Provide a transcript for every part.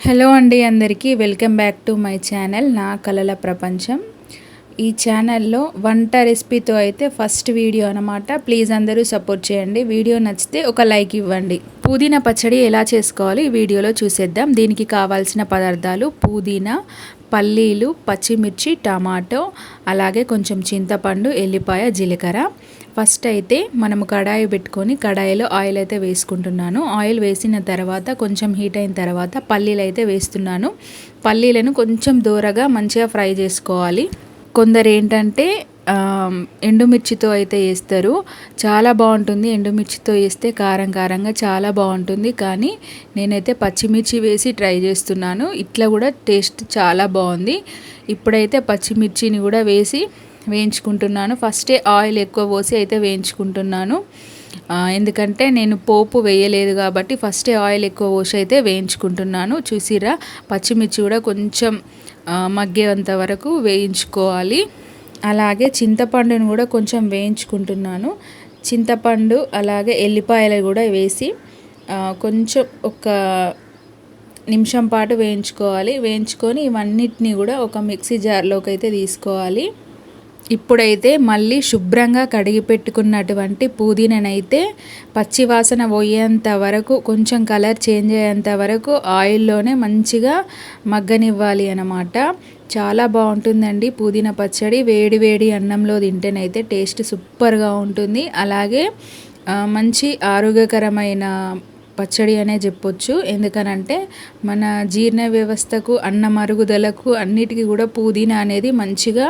Hello అండి, అందరికీ welcome back to my channel నా కలల ప్రపంచం. ఈ ఛానల్లో వంట రెసిపీతో అయితే ఫస్ట్ వీడియో అనమాట. ప్లీజ్ అందరూ సపోర్ట్ చేయండి. వీడియో నచ్చితే ఒక లైక్ ఇవ్వండి. పుదీనా పచ్చడి ఎలా చేసుకోవాలి ఈ వీడియోలో చూసేద్దాం. దీనికి కావాల్సిన పదార్థాలు: పుదీనా, పల్లీలు, పచ్చిమిర్చి, టమాటో, అలాగే కొంచెం చింతపండు, ఎల్లిపాయ, జీలకర్ర. ఫస్ట్ అయితే మనము కడాయి పెట్టుకొని కడాయిలో ఆయిల్ అయితే వేసుకుంటున్నాను. ఆయిల్ వేసిన తర్వాత కొంచెం హీట్ అయిన తర్వాత పల్లీలు అయితే వేస్తున్నాను. పల్లీలను కొంచెం దూరగా మంచిగా ఫ్రై చేసుకోవాలి. కొందరు ఏంటంటే ఎండుమిర్చితో అయితే వేస్తారు. చాలా బాగుంటుంది. ఎండుమిర్చితో వేస్తే కారం కారంగా చాలా బాగుంటుంది. కానీ నేనైతే పచ్చిమిర్చి వేసి ట్రై చేస్తున్నాను. ఇట్లా కూడా టేస్ట్ చాలా బాగుంది. ఇప్పుడైతే పచ్చిమిర్చిని కూడా వేసి వేయించుకుంటున్నాను. ఫస్టే ఆయిల్ ఎక్కువ పోసి అయితే వేయించుకుంటున్నాను. ఎందుకంటే నేను పోపు వేయలేదు కాబట్టి ఫస్టే ఆయిల్ ఎక్కువ పోసి అయితే వేయించుకుంటున్నాను. చూసిరా, పచ్చిమిర్చి కూడా కొంచెం మగ్గేంత వరకు వేయించుకోవాలి. అలాగే చింతపండును కూడా కొంచెం వేయించుకుంటున్నాను. చింతపండు అలాగే ఎల్లిపాయలు కూడా వేసి కొంచెం ఒక నిమిషం పాటు వేయించుకోవాలి. వేయించుకొని ఇవన్నిటిని కూడా ఒక మిక్సీ జార్లోకి అయితే తీసుకోవాలి. ఇప్పుడైతే మళ్ళీ శుభ్రంగా కడిగి పెట్టుకున్నటువంటి పుదీనానైతే పచ్చివాసన పోయేంత వరకు, కొంచెం కలర్ చేంజ్ అయ్యేంత వరకు ఆయిల్లోనే మంచిగా మగ్గనివ్వాలి అన్నమాట. చాలా బాగుంటుందండి పుదీనా పచ్చడి. వేడి వేడి అన్నంలో తింటేనైతే టేస్ట్ సూపర్గా ఉంటుంది. అలాగే మంచి ఆరోగ్యకరమైన పచ్చడి అనే చెప్పొచ్చు. ఎందుకనంటే మన జీర్ణ వ్యవస్థకు, అన్నం అరుగుదలకు అన్నిటికీ కూడా పుదీనా అనేది మంచిగా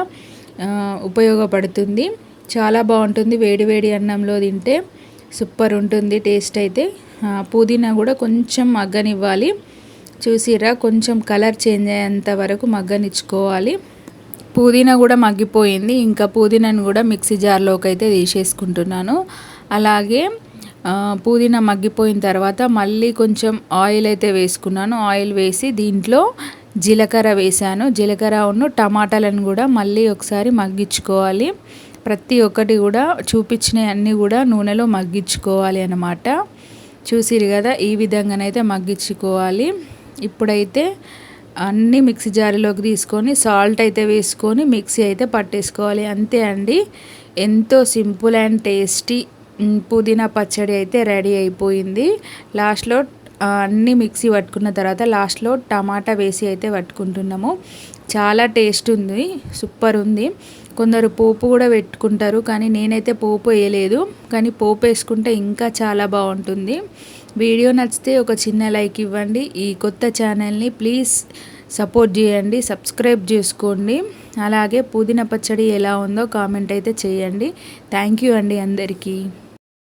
ఉపయోగపడుతుంది. చాలా బాగుంటుంది. వేడి వేడి అన్నంలో తింటే సూపర్ ఉంటుంది టేస్ట్ అయితే. పుదీనా కూడా కొంచెం మగ్గనివ్వాలి. చూసిరా, కొంచెం కలర్ చేంజ్ అయ్యేంత వరకు మగ్గనిచ్చుకోవాలి. పుదీనా కూడా మగ్గిపోయింది. ఇంకా పుదీనాను కూడా మిక్సీ జార్లోకి అయితే తీసేసుకుంటున్నాను. అలాగే పుదీనా మగ్గిపోయిన తర్వాత మళ్ళీ కొంచెం ఆయిల్ అయితే వేసుకున్నాను. ఆయిల్ వేసి దీంట్లో జీలకర్ర వేసాను. జీలకర్ర టమాటాలను కూడా మళ్ళీ ఒకసారి మగ్గించుకోవాలి. ప్రతి ఒక్కటి కూడా చూపించినవన్నీ కూడా నూనెలో మగ్గించుకోవాలి అన్నమాట. చూసిరు కదా, ఈ విధంగానైతే మగ్గించుకోవాలి. ఇప్పుడైతే అన్నీ మిక్సీ జారీలోకి తీసుకొని సాల్ట్ అయితే వేసుకొని మిక్సీ అయితే పట్టేసుకోవాలి. అంతే అండి, ఎంతో సింపుల్ అండ్ టేస్టీ పుదీనా పచ్చడి అయితే రెడీ అయిపోయింది. లాస్ట్లో అన్నీ మిక్సీ పట్టుకున్న తర్వాత లాస్ట్లో టమాటా వేసి అయితే పట్టుకుంటున్నాము. చాలా టేస్ట్ ఉంది, సూపర్ ఉంది. కొందరు పోపు కూడా పెట్టుకుంటారు, కానీ నేనైతే పోపు వేయలేదు. కానీ పోపు వేసుకుంటే ఇంకా చాలా బాగుంటుంది. వీడియో నచ్చితే ఒక చిన్న లైక్ ఇవ్వండి. ఈ కొత్త ఛానల్ని ప్లీజ్ సపోర్ట్ చేయండి, సబ్స్క్రైబ్ చేసుకోండి. అలాగే పుదీనా పచ్చడి ఎలా ఉందో కామెంట్ అయితే చేయండి. థ్యాంక్ యూ అండి అందరికీ.